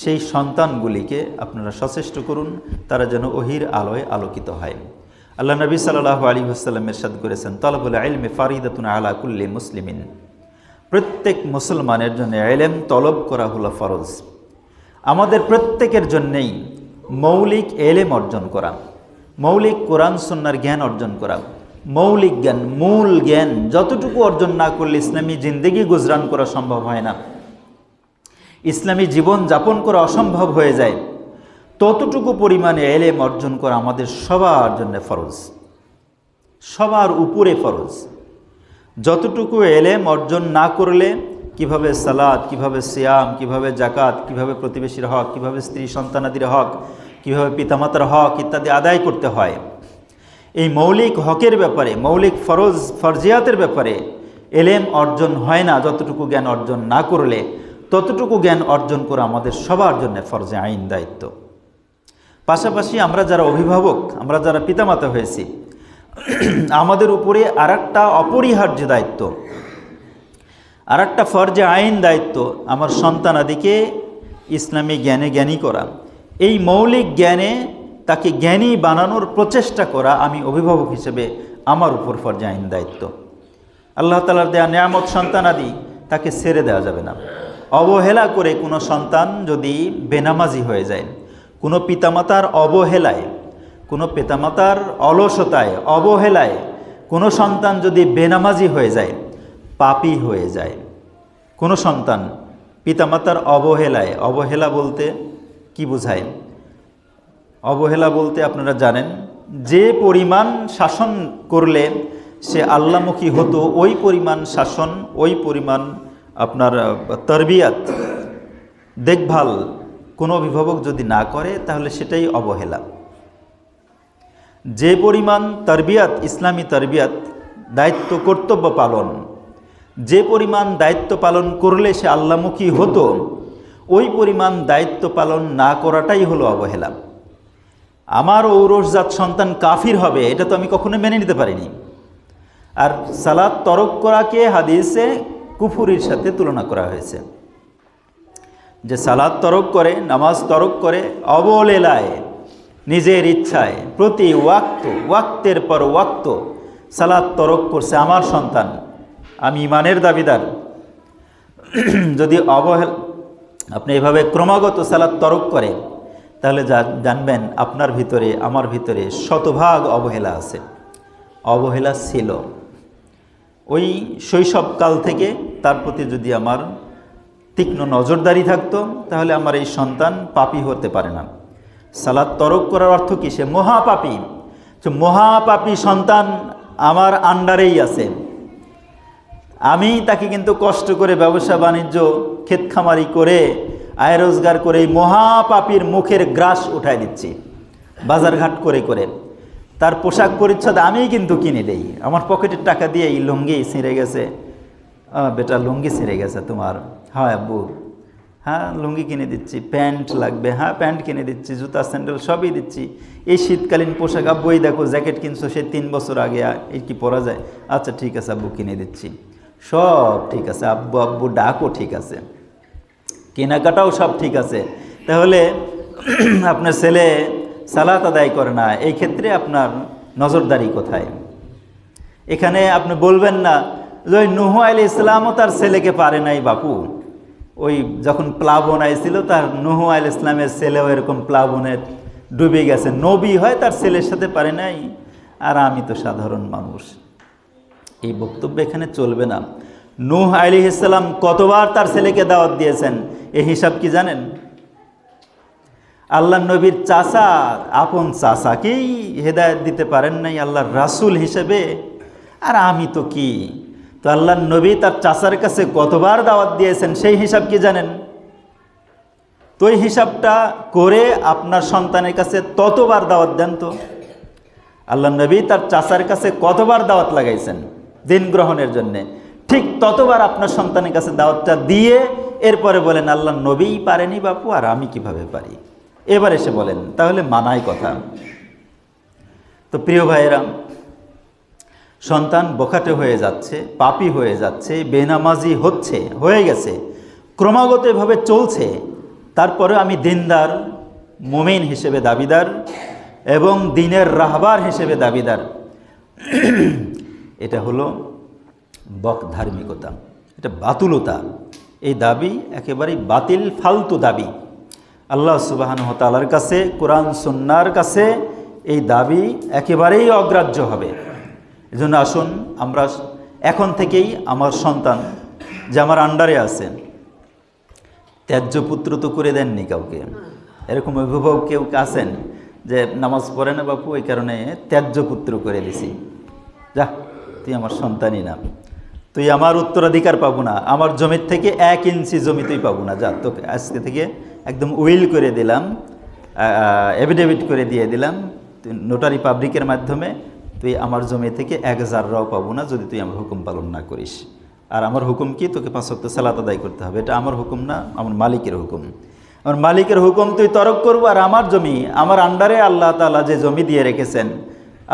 সেই সন্তানগুলিকে আপনারা সচেষ্ট করুন, তারা যেন ওহির আলোয় আলোকিত হয়। আল্লাহ নবী সাল্লাল্লাহু আলাইহি ওয়াসাল্লাম ইরশাদ করেছেন, তালাবুল ইলমি ফারিদাতুন আলা কুল্লি মুসলিমিন। প্রত্যেক মুসলমানের জন্য ইলম তলব করা হলো ফরজ। আমাদের প্রত্যেকের জন্যেই মৌলিক ইলম অর্জন করা, মৌলিক কোরআন সুন্নাহর জ্ঞান অর্জন করা, মৌলিক জ্ঞান, মূল জ্ঞান যতটুকু অর্জন না করলে ইসলামী জিন্দেগি গুজরান করা সম্ভব হয় না, ইসলামী জীবন যাপন করা অসম্ভব হয়ে যায়, ততটুকু পরিমাণে ইলম অর্জন করা আমাদের সবার জন্য ফরজ, সবার উপরে ফরজ। যতটুকু ইলম অর্জন না করলে কিভাবে সালাত, কিভাবে সিয়াম, কিভাবে জাকাত, কিভাবে প্রতিবেশীর হক, কিভাবে স্ত্রী সন্তানাদির হক, কিভাবে পিতামাতার হক ইত্যাদি আদায় করতে হয়, এই মৌলিক হকের ব্যাপারে, মৌলিক ফরজিয়াতের ব্যাপারে ইলম অর্জন হয় না। যতটুকু জ্ঞান অর্জন না করলে ততটুকু জ্ঞান অর্জন করা আমাদের সবার জন্য ফরজে আইন, দায়িত্ব। পাশাপাশি আমরা যারা অভিভাবক, আমরা যারা পিতামাতা হয়েছি, আমাদের উপরে আরেকটা অপরিহার্য দায়িত্ব, আরেকটা ফরজে আইন দায়িত্ব, আমার সন্তানাদিকে ইসলামী জ্ঞানে জ্ঞানী করা, এই মৌলিক জ্ঞানে তাকে জ্ঞানী বানানোর প্রচেষ্টা করা আমি অভিভাবক হিসেবে আমার উপর ফরজে আইন দায়িত্ব। আল্লাহ তাআলার দেয়া নিয়ামত সন্তানাদি তাকে ছেড়ে দেওয়া যাবে না। অবহেলা করে কোনো সন্তান যদি বেনামাজি হয়ে যায়, কোনো পিতামাতার অবহেলায়, কোনো পিতামাতার অলসতায়, অবহেলায় কোনো সন্তান যদি বেনামাজি হয়ে যায়, পাপী হয়ে যায়। কোনো সন্তান পিতামাতার অবহেলায়, অবহেলা বলতে কি বোঝায়? অবহেলা বলতে আপনারা জানেন, যে পরিমাণ শাসন করলে সে আল্লাহমুখী হতো, ওই পরিমাণ শাসন, ওই পরিমাণ আপনার তরবিয়াত, দেখভাল কোনো অভিভাবক যদি না করে, তাহলে সেটাই অবহেলা। যে পরিমাণ তরবিয়াত, ইসলামী তরবিয়াত, দায়িত্ব কর্তব্য পালন, যে পরিমাণ দায়িত্ব পালন করলে সে আল্লাহমুখী হতো, ওই পরিমাণ দায়িত্ব পালন না করাটাই হলো অবহেলা। আমার ঔরসজাত সন্তান কাফির হবে, এটা তো আমি কখনো মেনে নিতে পারিনি। আর সালাত তরক করাকে হাদিসে কুফুরির সাথে তুলনা করা হয়েছে। যে সালাত তরক করে, নামাজ তরক করে অবহেলায়, নিজের ইচ্ছায় প্রতি ওয়াক্তের পর ওয়াক্ত সালাত তরক করছে আমার সন্তান, আমি ইমানের দাবিদার। যদি আপনি এভাবে ক্রমাগত সালাত তরক করে, তাহলে জানবেন আপনার ভিতরে, আমার ভিতরে শতভাগ অবহেলা আছে, অবহেলা ছিল। ওই শৈশবকাল থেকে তার প্রতি যদি আমার তীক্ষ্ণ নজরদারি থাকতো, তাহলে আমার এই সন্তান পাপী হতে পারে না। সালাত তরক করার অর্থ কি? সে মহাপাপী। মহাপাপী সন্তান আমার আন্ডারেই আছে, আমি তাকে কিন্তু কষ্ট করে ব্যবসা বাণিজ্য, ক্ষেত খামারি করে, আয় রোজগার করে এই মহাপাপীর মুখের গ্রাস উঠায় দিচ্ছি, বাজারঘাট করে করে। তার পোশাক পরিচ্ছদ আমিই কিন্তু কিনে দেই, আমার পকেটের টাকা দিয়ে এই লুঙ্গি ছিঁড়ে গেছে, বেটা লুঙ্গি ছিঁড়ে গেছে তোমার, হ্যাঁ আব্বু, হ্যাঁ লুঙ্গি কিনে দিচ্ছি, প্যান্ট লাগবে, হ্যাঁ প্যান্ট কিনে দিচ্ছি, জুতা স্যান্ডেল সবই দিচ্ছি, এই শীতকালীন পোশাক আব্বু, এই দেখো জ্যাকেট কিনছো সে 3 বছর আগে, এই কি পরা যায়, আচ্ছা ঠিক আছে আব্বু কিনে দিচ্ছি, সব ঠিক আছে আব্বু, আব্বু ডাকও ঠিক আছে, কেনাকাটাও সব ঠিক আছে। তাহলে আপনার ছেলে সালাত আদায় করে না, এই ক্ষেত্রে আপনার নজরদারি কোথায়? এখানে আপনি বলবেন না যে ওই নূহ আলাইহিস সালামও তার ছেলেকে পারে নাই বাপু, ওই যখন প্লাবন আইছিল তার নূহ আলাইহিস সালামের ছেলেও এরকম প্লাবনে ডুবে গেছে, নবী হয় তার ছেলের সাথে পারে নাই, আর আমি তো সাধারণ মানুষ। এই বক্তব্য এখানে চলবে না। নূহ আলাইহিস সালাম কতবার তার ছেলেকে দাওয়াত দিয়েছেন, এই হিসাব কি জানেন? আল্লাহ নবীর চাচা, আপন চাচাকেই হেদায়েত দিতে পারেন নাই আল্লাহর রাসূল হিসেবে, আর আমি তো কি? তো আল্লাহ নবী তার চাচার কাছে কতবার দাওয়াত দিয়েছেন সেই হিসাব কি জানেন? তো এই হিসাবটা করে আপনার সন্তানের কাছে ততবার দাওয়াত দেন। তো আল্লাহ নবী তার চাচার কাছে কতবার দাওয়াত লাগাইছেন দিন গ্রহণের জন্যে, ঠিক ততবার আপনার সন্তানের কাছে দাওয়াতটা দিয়ে এরপরে বলেন আল্লাহ নবীই পারেনি বাপু, আর আমি কিভাবে পারি? এবার এসে বলেন, তাহলে মানায় কথা। তো প্রিয় ভাইয়েরা, সন্তান বখাটে হয়ে যাচ্ছে, পাপী হয়ে যাচ্ছে, বেনামাজি হয়ে গেছে, ক্রমাগত এভাবে চলছে, তারপরে আমি দিনদার মুমিন হিসেবে দাবিদার এবং দিনের রাহবার হিসেবে দাবিদার, এটা হলো ধার্মিকতা, এটা বাতুলতা। এই দাবি একেবারেই বাতিল, ফালতু দাবি। আল্লাহ সুবহানাহু ওয়া তাআলার কাছে, কোরআন সুন্নাহর কাছে এই দাবি একেবারেই অগ্রাহ্য হবে। এজন্য আসুন আমরা এখন থেকেই আমার সন্তান যে আমার আন্ডারে আছে, ত্যায্য পুত্র তো করে দেননি কাউকে, এরকম অভিভাবক কেউ আছেন যে নামাজ পড়ে না বাপু, এই কারণে ত্যায্য পুত্র করে দিছি, যা তুই আমার সন্তানই না, তুই আমার উত্তরাধিকার পাবো না, আমার জমির থেকে 1 ইঞ্চি জমি তুই পাবো না, যা তোকে আজকে থেকে একদম উইল করে দিলাম, এফিডেভিট করে দিয়ে দিলাম, তুই নোটারি পাবলিকের মাধ্যমে তুই আমার জমি থেকে 1 জাররাও পাবো না যদি তুই আমার হুকুম পালন না করিস। আর আমার হুকুম কি? তোকে 5 ওয়াক্ত সালাত আদায় করতে হবে, এটা আমার হুকুম না, আমার মালিকের হুকুম। আমার মালিকের হুকুম তুই তরক করবো, আর আমার জমি, আমার আন্ডারে আল্লাহ তাআলা যে জমি দিয়ে রেখেছেন,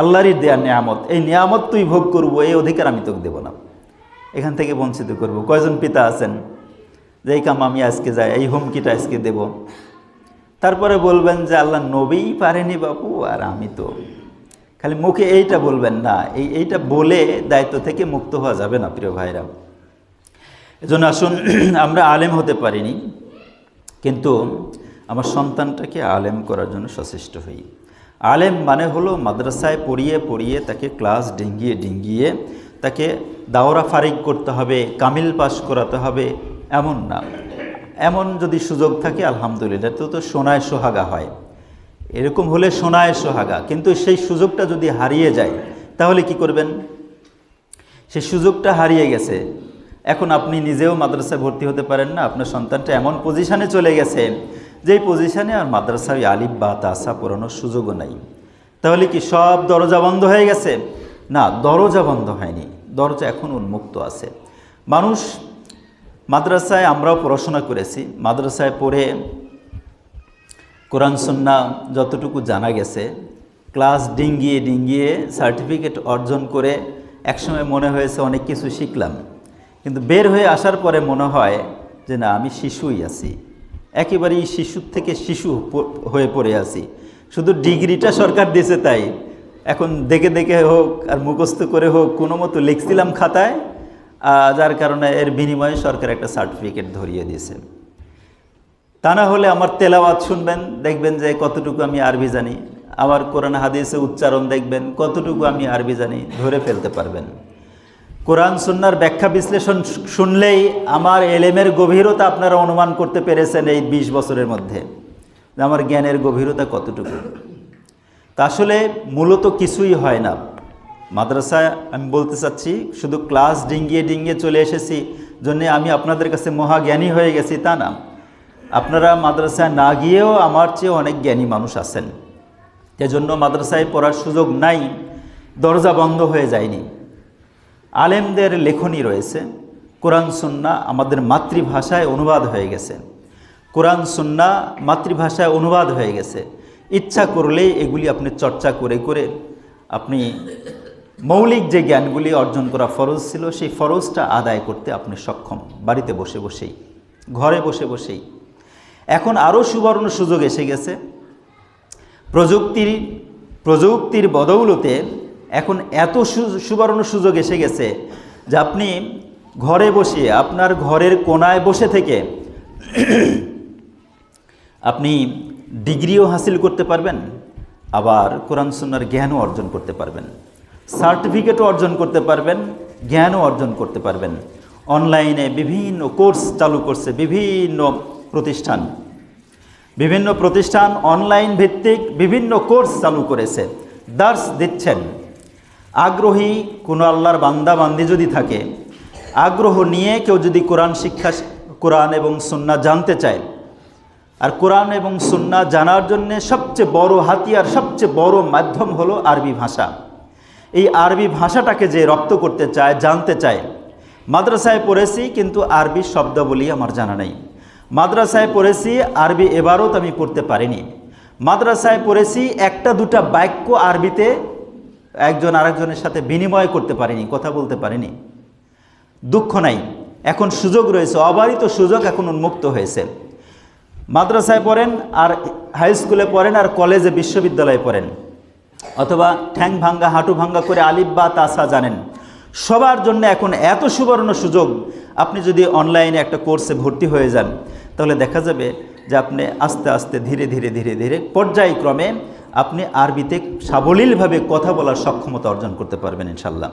আল্লাহরই দেয়া নিয়ামত, এই নিয়ামত তুই ভোগ করবো, এই অধিকার আমি তোকে দেবো না, এখান থেকে বঞ্চিত করব। কয়জন পিতা আছেন যে এই কাম আমি আজকে যাই, এই হুমকিটা আজকে দেব, তারপরে বলবেন যে আল্লাহ নবীই পারেনি বাপু, আর আমি তো, খালি মুখে এইটা বলবেন না, এইটা বলে দায়িত্ব থেকে মুক্ত হওয়া যাবে না প্রিয় ভাইরা। এজন্য আসুন আমরা আলেম হতে পারিনি, কিন্তু আমার সন্তানটাকে আলেম করার জন্য সচেষ্ট হই। আলেম মানে হলো মাদ্রাসায় পড়িয়ে পড়িয়ে তাকে ক্লাস ডিঙ্গিয়ে ডিঙ্গিয়ে তাকে দাওরা ফারিক করতে হবে, কামিল পাস করাতে হবে, এমন না। এমন যদি সুযোগ থাকে আলহামদুলিল্লাহ, তো সোনায় সোহাগা হয়, এরকম হলে সোনায় সোহাগা। কিন্তু সেই সুযোগটা যদি হারিয়ে যায় তাহলে কি করবেন? সেই সুযোগটা হারিয়ে গেছে, এখন আপনি নিজেও মাদ্রাসায় ভর্তি হতে পারেন না, আপনার সন্তানটা এমন পজিশানে চলে গেছে যেই পজিশানে আর মাদ্রাসায় আলিফ বা তাসা পড়ানোর সুযোগও নাই। তাহলে কি সব দরজা বন্ধ হয়ে গেছে? না, দরজা বন্ধ হয়নি, দরজা এখন উন্মুক্ত আছে। মানুষ মাদ্রাসায়, আমরাও পড়াশোনা করেছি, মাদ্রাসায় পড়ে কোরআন সুন্নাহ যতটুকু জানা গেছে, ক্লাস ডিঙ্গিয়ে ডিঙ্গিয়ে সার্টিফিকেট অর্জন করে একসময় মনে হয়েছে অনেক কিছু শিখলাম, কিন্তু বের হয়ে আসার পরে মনে হয় যে না, আমি শিশুই আছি, একেবারেই শিশুর থেকে শিশু হয়ে পড়ে আছি। শুধু ডিগ্রিটা সরকার দিয়েছে তাই, এখন দেখে দেখে হোক আর মুখস্থ করে হোক কোনো মতো লিখছিলাম খাতায়, যার কারণে এর বিনিময়ে সরকার একটা সার্টিফিকেট ধরিয়ে দিয়েছে। তা না হলে আমার তেলাওয়াত শুনবেন, দেখবেন যে কতটুকু আমি আরবি জানি, আমার কোরআন হাদিসে উচ্চারণ দেখবেন কতটুকু আমি আরবি জানি, ধরে ফেলতে পারবেন। কোরআন সুন্নাহর ব্যাখ্যা বিশ্লেষণ শুনলেই আমার এলেমের গভীরতা আপনারা অনুমান করতে পেরেছেন এই 20 বছরের মধ্যে, যে আমার জ্ঞানের গভীরতা কতটুকু। তা আসলে মূলত কিছুই হয় না মাদ্রাসায়। আমি বলতে চাচ্ছি শুধু ক্লাস ডিঙ্গিয়ে ডিঙ্গিয়ে চলে এসেছি জন্যে আমি আপনাদের কাছে মহাজ্ঞানী হয়ে গেছি তা না। আপনারা মাদ্রাসায় না গিয়েও আমার চেয়ে অনেক জ্ঞানী মানুষ আছেন, এজন্য মাদ্রাসায় পড়ার সুযোগ নাই, দরজা বন্ধ হয়ে যায়নি। আলেমদের লেখনী রয়েছে, কোরআন সুন্নাহ আমাদের মাতৃভাষায় অনুবাদ হয়ে গেছে, কোরআন সুন্নাহ মাতৃভাষায় অনুবাদ হয়ে গেছে। ইচ্ছা করলেই এগুলি আপনি চর্চা করে করে আপনি মৌলিক যে জ্ঞানগুলি অর্জন করা ফরজ ছিল সেই ফরজটা আদায় করতে আপনি সক্ষম, বাড়িতে বসে বসেই, ঘরে বসে বসেই। এখন আরও সুবর্ণ সুযোগ এসে গেছে। প্রযুক্তির বদৌলতে এখন এত সুবর্ণ সুযোগ এসে গেছে যে আপনি ঘরে বসে, আপনার ঘরের কোনায় বসে থেকে আপনি ডিগ্রিও হাসিল করতে পারবেন, আবার কোরআন সুন্নাহর জ্ঞানও অর্জন করতে পারবেন, সার্টিফিকেটও অর্জন করতে পারবেন, জ্ঞানও অর্জন করতে পারবেন। অনলাইনে বিভিন্ন কোর্স চালু করছে বিভিন্ন প্রতিষ্ঠান অনলাইন ভিত্তিক বিভিন্ন কোর্স চালু করেছে, দার্স দিচ্ছেন। আগ্রহী কোনো আল্লাহর বান্দা বান্দি যদি থাকে, আগ্রহ নিয়ে কেউ যদি কোরআন এবং সুন্নাহ জানতে চায়, আর কোরআন এবং সুন্নাহ জানার জন্য সবচেয়ে বড় হাতিয়ার, সবচেয়ে বড় মাধ্যম হলো আরবি ভাষা। এই আরবি ভাষাটাকে যে রপ্ত করতে চায়, জানতে চায়, মাদ্রাসায় পড়েছি কিন্তু আরবি শব্দাবলী আমার জানা নেই, মাদ্রাসায় পড়েছি আরবি এবারত আমি পড়তে পারিনি, মাদ্রাসায় পড়েছি একটা দুটা বাক্য আরবিতে একজন আরেকজনের সাথে বিনিময় করতে পারিনি, কথা বলতে পারিনি। দুঃখ নাই, এখন সুযোগ রয়েছে, অবারিত সুযোগ এখন উন্মুক্ত হয়েছে। মাদ্রাসায় পড়েন আর হাই স্কুলে পড়েন আর কলেজে বিশ্ববিদ্যালয়ে পড়েন, অথবা ঠ্যাং ভাঙ্গা হাঁটু ভাঙ্গা করে আলিফ বা তাসা জানেন, সবার জন্য এখন এত সুবর্ণ সুযোগ। আপনি যদি অনলাইনে একটা কোর্সে ভর্তি হয়ে যান, তাহলে দেখা যাবে যে আপনি আস্তে আস্তে ধীরে ধীরে ধীরে ধীরে পর্যায়ক্রমে আপনি আরবিতে সাবলীলভাবে কথা বলার সক্ষমতা অর্জন করতে পারবেন ইনশাল্লাহ।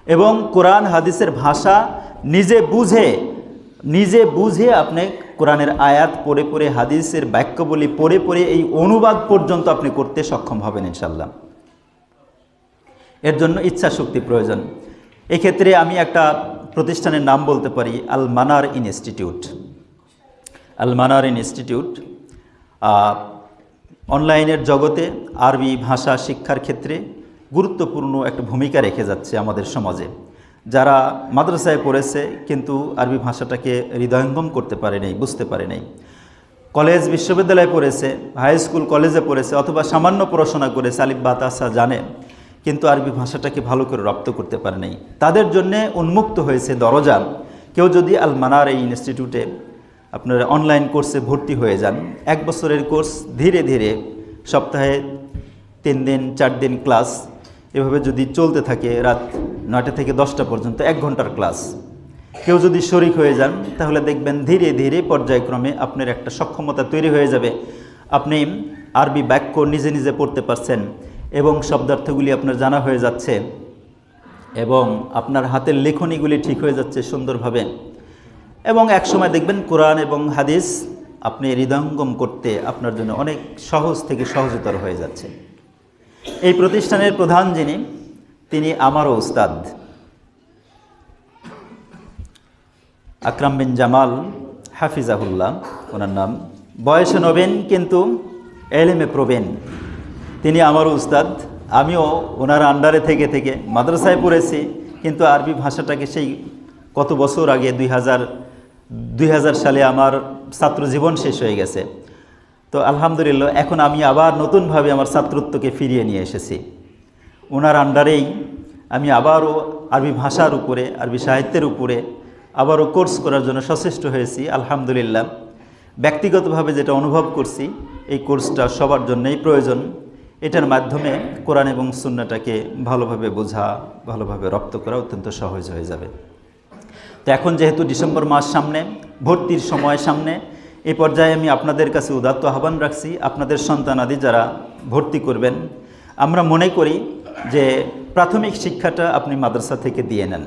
এবং কোরআন হাদিসের ভাষা নিজে বুঝে আপনি কোরআনের আয়াত পড়ে পড়ে, হাদিসের বাক্যবলী পড়ে পড়ে এই অনুবাদ পর্যন্ত আপনি করতে সক্ষম হবেন ইনশাল্লাহ। এর জন্য ইচ্ছা শক্তি প্রয়োজন। এক্ষেত্রে আমি একটা প্রতিষ্ঠানের নাম বলতে পারি, আল মানার ইনস্টিটিউট। আল মানার ইনস্টিটিউট অনলাইনের জগতে আরবি ভাষা শিক্ষার ক্ষেত্রে গুরুত্বপূর্ণ একটা ভূমিকা রেখে যাচ্ছে আমাদের সমাজে। যারা মাদ্রাসায় পড়েছে কিন্তু আরবি ভাষাটাকে হৃদয়ঙ্গম করতে পারে নাই, বুঝতে পারে নাই, কলেজ বিশ্ববিদ্যালয়ে পড়েছে, হাই স্কুল কলেজে পড়েছে, অথবা সামান্য পড়াশোনা করেছে, আলিফ বা তাসা জানে, কিন্তু আরবি ভাষাটাকে ভালো করে রপ্ত করতে পারে নাই, তাদের জন্যে উন্মুক্ত হয়েছে দরজা। কেউ যদি আল মানার এই ইনস্টিটিউটে আপনারা অনলাইন কোর্সে ভর্তি হয়ে যান, 1 বছরের কোর্স, ধীরে ধীরে সপ্তাহে 3 দিন 4 দিন ক্লাস, এভাবে যদি চলতে থাকে, রাত 9টা থেকে 10টা পর্যন্ত 1 ঘন্টার ক্লাস, কেউ যদি শরিক হয়ে যান, তাহলে দেখবেন ধীরে ধীরে পর্যায়ক্রমে আপনার একটা সক্ষমতা তৈরি হয়ে যাবে। আপনি আরবি বাক্য নিজে নিজে পড়তে পারছেন এবং শব্দার্থগুলি আপনার জানা হয়ে যাচ্ছে, এবং আপনার হাতের লেখনীগুলি ঠিক হয়ে যাচ্ছে সুন্দরভাবে, এবং একসময় দেখবেন কোরআন এবং হাদিস আপনি হৃদয়ঙ্গম করতে আপনার জন্য অনেক সহজ থেকে সহজতর হয়ে যাচ্ছে। এই প্রতিষ্ঠানের প্রধান তিনি আমারও উস্তাদ, আকরাম বিন জামাল হাফিজাহুল্লাহ ওনার নাম। বয়সে নবীন কিন্তু এলেমে প্রবীণ। তিনি আমারও উস্তাদ। আমিও ওনার আন্ডারে থেকে থেকে মাদ্রাসায় পড়েছি, কিন্তু আরবি ভাষাটাকে সেই কত বছর আগে 2000 সালে আমার ছাত্র জীবন শেষ হয়ে গেছে। তো আলহামদুলিল্লাহ এখন আমি আবার নতুনভাবে আমার ছাত্রত্বকে ফিরিয়ে নিয়ে এসেছি। ওনার আন্ডারেই আমি আবারও আরবি ভাষার উপরে, আরবি সাহিত্যের উপরে আবারও কোর্স করার জন্য সচেষ্ট হয়েছি আলহামদুলিল্লাহ। ব্যক্তিগতভাবে যেটা অনুভব করছি, এই কোর্সটা সবার জন্যই প্রয়োজন। এটার মাধ্যমে কোরআন এবং সুন্নাহটাকে ভালোভাবে বোঝা, ভালোভাবে রপ্ত করা অত্যন্ত সহজ হয়ে যাবে। তো এখন যেহেতু ডিসেম্বর মাস সামনে, ভর্তির সময় সামনে, এই পর্যায়ে আমি আপনাদের কাছে উদাত্ত আহ্বান রাখছি, আপনাদের সন্তানাদি যারা ভর্তি করবেন, আমরা মনে করি যে প্রাথমিক শিক্ষাটা আপনি মাদ্রাসা থেকে দিয়ে নেন,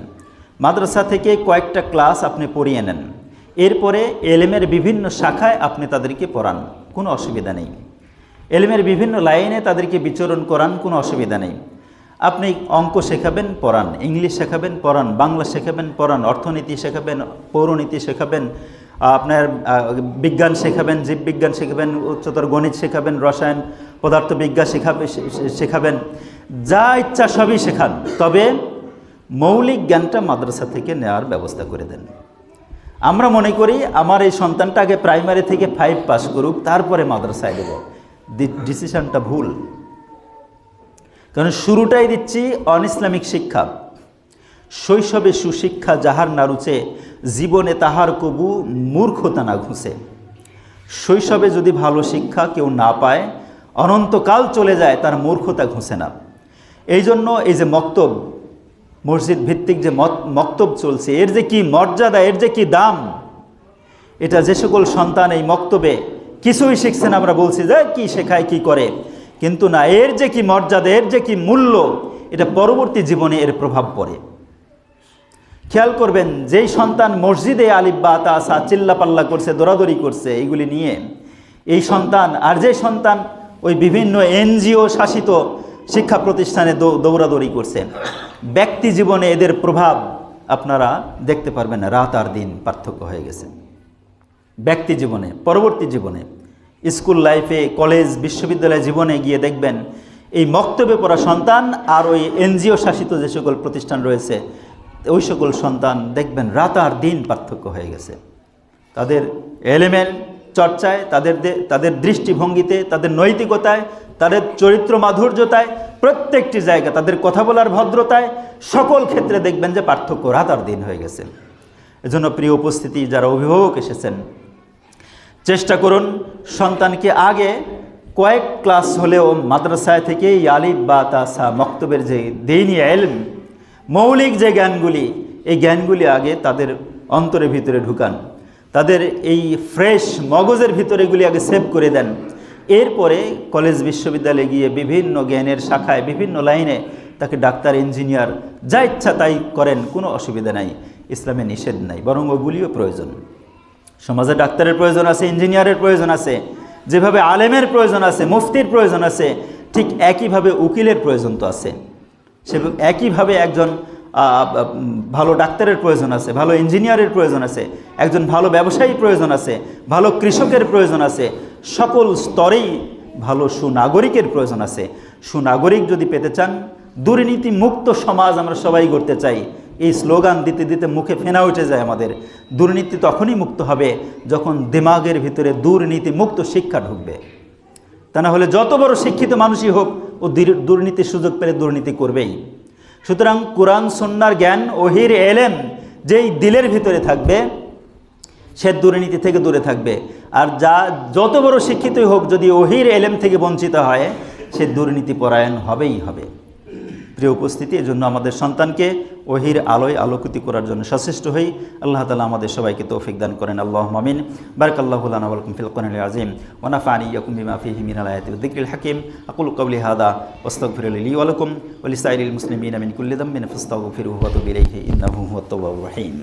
মাদ্রাসা থেকে কয়েকটা ক্লাস আপনি পড়িয়ে নেন, এরপরে এলেমের বিভিন্ন শাখায় আপনি তাদেরকে পড়ান, কোনো অসুবিধা নেই। এলেমের বিভিন্ন লাইনে তাদেরকে বিচরণ করান, কোনো অসুবিধা নেই। আপনি অঙ্ক শেখাবেন, পড়ান, ইংলিশ শেখাবেন, পড়ান, বাংলা শেখাবেন, পড়ান, অর্থনীতি শেখাবেন, পৌরনীতি শেখাবেন, আপনার বিজ্ঞান শেখাবেন, জীববিজ্ঞান শেখাবেন, উচ্চতর গণিত শেখাবেন, রসায়ন, পদার্থবিজ্ঞান শেখাবেন, যা ইচ্ছা সবই শেখান, তবে মৌলিক জ্ঞানটা মাদ্রাসা থেকে নেওয়ার ব্যবস্থা করে দেন। আমরা মনে করি আমার এই সন্তানটা আগে প্রাইমারি থেকে 5 পাস করুক, তারপরে মাদ্রাসায় দেব। ডিসিশনটা ভুল। কারণ শুরুটাই দিচ্ছি অন ইসলামিক শিক্ষা। শৈশবে সুশিক্ষা যাহার না রুচে, জীবনে তাহার কবু মূর্খতা না ঘুষে। শৈশবে যদি ভালো শিক্ষা কেউ না পায়, অনন্তকাল চলে যায়, তার মূর্খতা ঘুষে না। এই জন্য এই যে মক্তব, মসজিদ ভিত্তিক যে মক্তব চলছে, এর যে কি মর্যাদা, এর যে কি দাম, এটা যে সকল সন্তান এই মক্তবে কিছুই শিখছেন, আমরা বলছি যে কি শেখায় কি করে, কিন্তু না, এর যে কি মর্যাদা, এর যে কি মূল্য, এটা পরবর্তী জীবনে এর প্রভাব পড়ে। খেয়াল করবেন, যেই সন্তান মসজিদে আলিফ বা তা সা চিল্লাপাল্লা করছে, দৌড়াদৌড়ি করছে এইগুলি নিয়ে, এই সন্তান আর যে সন্তান ওই বিভিন্ন এনজিও শাসিত শিক্ষা প্রতিষ্ঠানে দৌড়াদৌড়ি করছে, ব্যক্তি জীবনে এদের প্রভাব আপনারা দেখতে পারবেন না। রাত আর দিন পার্থক্য হয়ে গেছে ব্যক্তি জীবনে, পরবর্তী জীবনে, স্কুল লাইফে, কলেজ, বিশ্ববিদ্যালয় জীবনে গিয়ে দেখবেন এই মক্তবে পড়া সন্তান আর ওই এনজিও শাসিত যে সকল প্রতিষ্ঠান রয়েছে, ওই সকল সন্তান দেখবেন রাত আর দিন পার্থক্য হয়ে গেছে। তাদের এলেমের চর্চায়, তাদের দৃষ্টিভঙ্গিতে, তাদের নৈতিকতায়, তাদের চরিত্র মাধুর্যতায়, প্রত্যেকটি জায়গা, তাদের কথা বলার ভদ্রতায়, সকল ক্ষেত্রে দেখবেন যে পার্থক্য রাত আর দিন হয়ে গেছে। এজন্য প্রিয় উপস্থিতি, যারা অভিভাবক এসেছেন, চেষ্টা করুন সন্তানকে আগে কয়েক ক্লাস হলেও মাদ্রাসায় থেকে আলিফ বা তা সা মক্তবের যে দ্বীনি ইলম, মৌলিক যে জ্ঞানগুলি, এই জ্ঞানগুলি আগে তাদের অন্তরের ভিতরে ঢুকান, তাদের এই ফ্রেশ মগজের ভিতরে এগুলি আগে সেভ করে দেন। এরপরে কলেজ বিশ্ববিদ্যালয়ে গিয়ে বিভিন্ন জ্ঞানের শাখায়, বিভিন্ন লাইনে তাকে ডাক্তার, ইঞ্জিনিয়ার, যা ইচ্ছা তাই করেন, কোনো অসুবিধা নাই, ইসলামে নিষেধ নাই, বরং ওগুলিও প্রয়োজন। সমাজে ডাক্তারের প্রয়োজন আছে, ইঞ্জিনিয়ারের প্রয়োজন আছে, যেভাবে আলেমের প্রয়োজন আছে, মুফতির প্রয়োজন আছে, ঠিক একইভাবে উকিলের প্রয়োজন তো আছে। সে একইভাবে একজন ভালো ডাক্তারের প্রয়োজন আছে, ভালো ইঞ্জিনিয়ারের প্রয়োজন আছে, একজন ভালো ব্যবসায়ী প্রয়োজন আছে, ভালো কৃষকের প্রয়োজন আছে, সকল স্তরেই ভালো সুনাগরিকের প্রয়োজন আছে। সুনাগরিক যদি পেতে চান, দুর্নীতি মুক্ত সমাজ আমরা সবাই গড়তে চাই, এই স্লোগান দিতে দিতে মুখে ফেনা উঠে যায় আমাদের। দুর্নীতি তখনই মুক্ত হবে যখন দিমাগের ভিতরে দুর্নীতি মুক্ত শিক্ষা ঢুকবে। তা না হলে যত বড় শিক্ষিত মানুষই হোক, ও দুর্নীতির সুযোগ পেলে দুর্নীতি করবেই। সুতরাং কোরআন সুন্নাহর জ্ঞান, ওহির এলেম যেই দিলের ভিতরে থাকবে, সে দুর্নীতি থেকে দূরে থাকবে। আর যত বড় শিক্ষিতই হোক, যদি ওহির এলেম থেকে বঞ্চিত হয়, সে দুর্নীতি পরায়ণ হবেই হবে। প্রিয় উপস্থিতি, এজন্য আমাদের সন্তানকে ওহির আলোয় আলোকিত করার জন্য সচেষ্ট হই। আল্লাহ তাআলা আমাদের সবাইকে তৌফিক দান করেন। আল্লাহুম্মা আমিন। বারাকাল্লাহু লানা ওয়া লাকুম ফিল কোরআনিল আযীম ওয়া নাফা'নি ইয়াকুম বিমা ফীহি মিনাল আয়াতি ওয়াদ যিকরিল হাকীম। আকুলু কওলি হাযা ওয়াস্তাগফিরু লি ওয়া লাকুম ওয়া লিসাইরিল মুসলিমিনা মিন কুল্লি যামবিন ফাস্তাগফিরুহু ওয়া তুবু ইলাইহি ইন্নাহু হুয়াত তাওয়াবুর রাহিম।